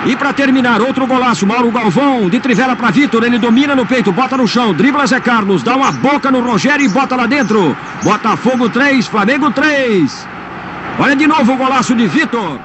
E para terminar, outro golaço, Mauro Galvão, de trivela para Vitor, ele domina no peito, bota no chão, dribla Zé Carlos, dá uma boca no Rogério e bota lá dentro. Botafogo 3, Flamengo 3. Olha de novo o golaço de Vitor.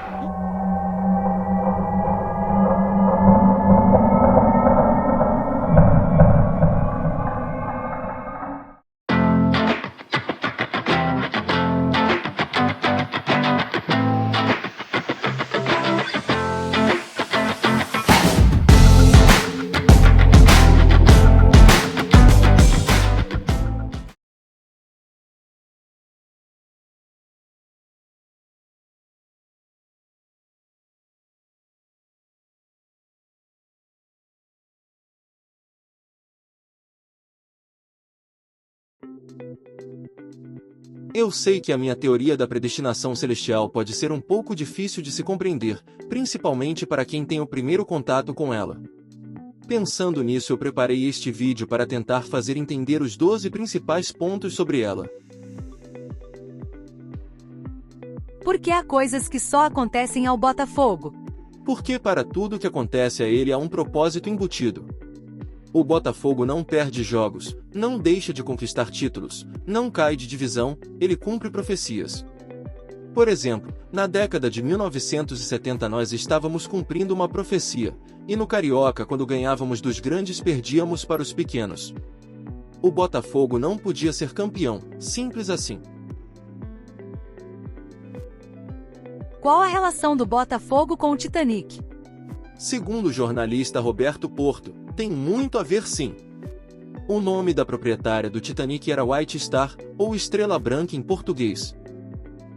Eu sei que a minha teoria da predestinação celestial pode ser um pouco difícil de se compreender, principalmente para quem tem o primeiro contato com ela. Pensando nisso, eu preparei este vídeo para tentar fazer entender os 12 principais pontos sobre ela. Porque há coisas que só acontecem ao Botafogo. Porque para tudo que acontece a ele há um propósito embutido. O Botafogo não perde jogos, não deixa de conquistar títulos, não cai de divisão, ele cumpre profecias. Por exemplo, na década de 1970 nós estávamos cumprindo uma profecia, e no Carioca quando ganhávamos dos grandes perdíamos para os pequenos. O Botafogo não podia ser campeão, simples assim. Qual a relação do Botafogo com o Titanic? Segundo o jornalista Roberto Porto, tem muito a ver sim. O nome da proprietária do Titanic era White Star, ou Estrela Branca em português.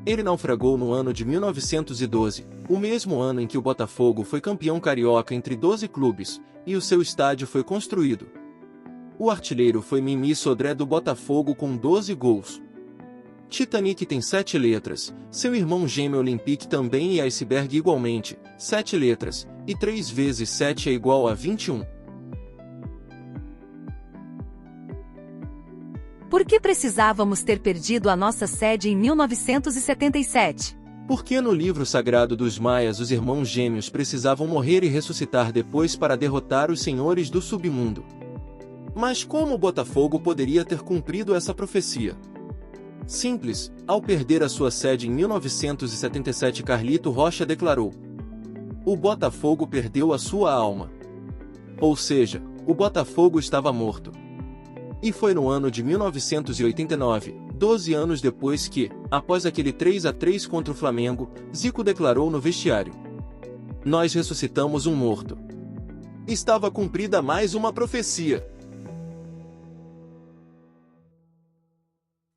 Ele naufragou no ano de 1912, o mesmo ano em que o Botafogo foi campeão carioca entre 12 clubes, e o seu estádio foi construído. O artilheiro foi Mimi Sodré do Botafogo com 12 gols. Titanic tem 7 letras, seu irmão gêmeo Olympique também e Iceberg igualmente, 7 letras, e 3 vezes 7 é igual a 21. Por que precisávamos ter perdido a nossa sede em 1977? Porque no livro sagrado dos maias os irmãos gêmeos precisavam morrer e ressuscitar depois para derrotar os senhores do submundo. Mas como o Botafogo poderia ter cumprido essa profecia? Simples, ao perder a sua sede em 1977 Carlito Rocha declarou: o Botafogo perdeu a sua alma. Ou seja, o Botafogo estava morto. E foi no ano de 1989, 12 anos depois que, após aquele 3-3 contra o Flamengo, Zico declarou no vestiário: nós ressuscitamos um morto. Estava cumprida mais uma profecia.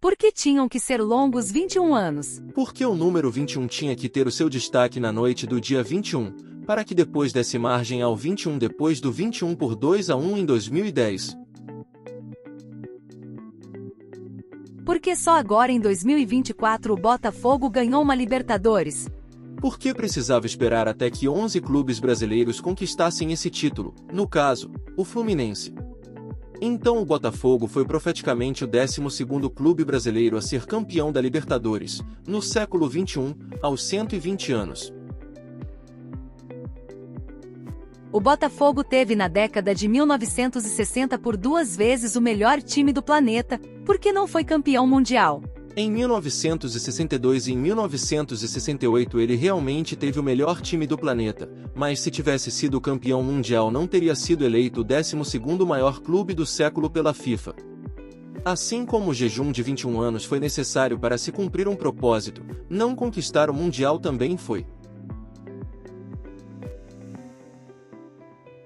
Por que tinham que ser longos 21 anos? Porque o número 21 tinha que ter o seu destaque na noite do dia 21, para que depois desse margem ao 21 depois do 21 por 2-1 em 2010. Porque só agora em 2024 o Botafogo ganhou uma Libertadores? Por que precisava esperar até que 11 clubes brasileiros conquistassem esse título, no caso, o Fluminense? Então o Botafogo foi profeticamente o 12º clube brasileiro a ser campeão da Libertadores, no século XXI, aos 120 anos. O Botafogo teve na década de 1960 por 2 vezes o melhor time do planeta, por que não foi campeão mundial? Em 1962 e em 1968 ele realmente teve o melhor time do planeta, mas se tivesse sido campeão mundial não teria sido eleito o 12º maior clube do século pela FIFA. Assim como o jejum de 21 anos foi necessário para se cumprir um propósito, não conquistar o mundial também foi.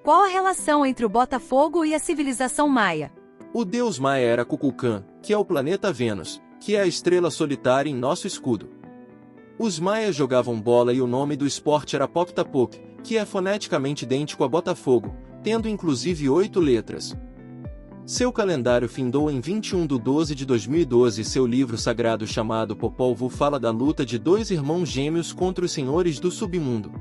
Qual a relação entre o Botafogo e a civilização maia? O deus maia era Kukulkan, que é o planeta Vênus, que é a estrela solitária em nosso escudo. Os maias jogavam bola e o nome do esporte era Poctapoc, que é foneticamente idêntico a Botafogo, tendo inclusive 8 letras. Seu calendário findou em 21/12 de 2012 e seu livro sagrado chamado Popol Vuh fala da luta de 2 irmãos gêmeos contra os senhores do submundo.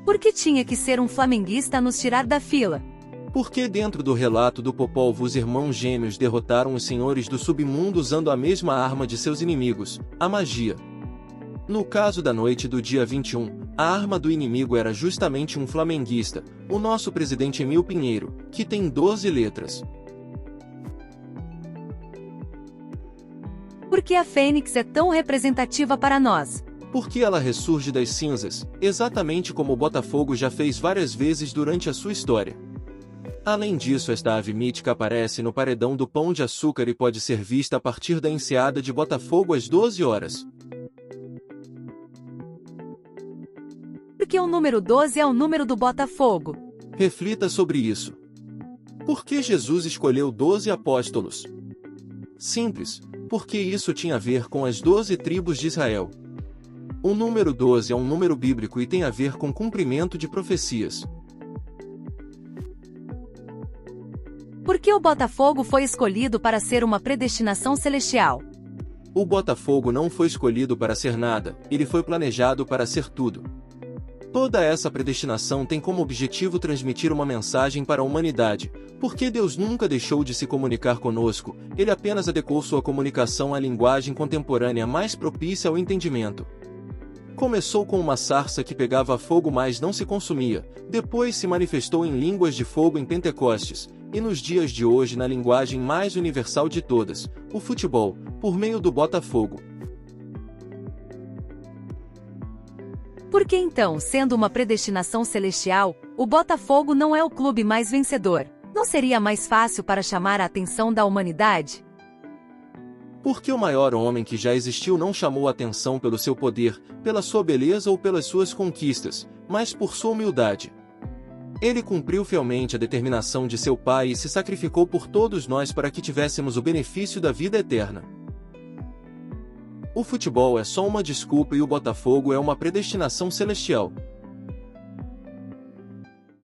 Por que tinha que ser um flamenguista a nos tirar da fila? Porque dentro do relato do Popol Vuh os irmãos gêmeos derrotaram os senhores do submundo usando a mesma arma de seus inimigos, a magia. No caso da noite do dia 21, a arma do inimigo era justamente um flamenguista, o nosso presidente Emil Pinheiro, que tem 12 letras. Por que a Fênix é tão representativa para nós? Porque ela ressurge das cinzas, exatamente como o Botafogo já fez várias vezes durante a sua história. Além disso, esta ave mítica aparece no paredão do Pão de Açúcar e pode ser vista a partir da enseada de Botafogo às 12 horas. Porque o número 12 é o número do Botafogo. Reflita sobre isso. Por que Jesus escolheu 12 apóstolos? Simples, porque isso tinha a ver com as 12 tribos de Israel. O número 12 é um número bíblico e tem a ver com cumprimento de profecias. Por que o Botafogo foi escolhido para ser uma predestinação celestial? O Botafogo não foi escolhido para ser nada, ele foi planejado para ser tudo. Toda essa predestinação tem como objetivo transmitir uma mensagem para a humanidade, porque Deus nunca deixou de se comunicar conosco, ele apenas adequou sua comunicação à linguagem contemporânea mais propícia ao entendimento. Começou com uma sarça que pegava fogo mas não se consumia, depois se manifestou em línguas de fogo em Pentecostes, e nos dias de hoje na linguagem mais universal de todas, o futebol, por meio do Botafogo. Por que então, sendo uma predestinação celestial, o Botafogo não é o clube mais vencedor? Não seria mais fácil para chamar a atenção da humanidade? Porque o maior homem que já existiu não chamou a atenção pelo seu poder, pela sua beleza ou pelas suas conquistas, mas por sua humildade. Ele cumpriu fielmente a determinação de seu Pai e se sacrificou por todos nós para que tivéssemos o benefício da vida eterna. O futebol é só uma desculpa e o Botafogo é uma predestinação celestial.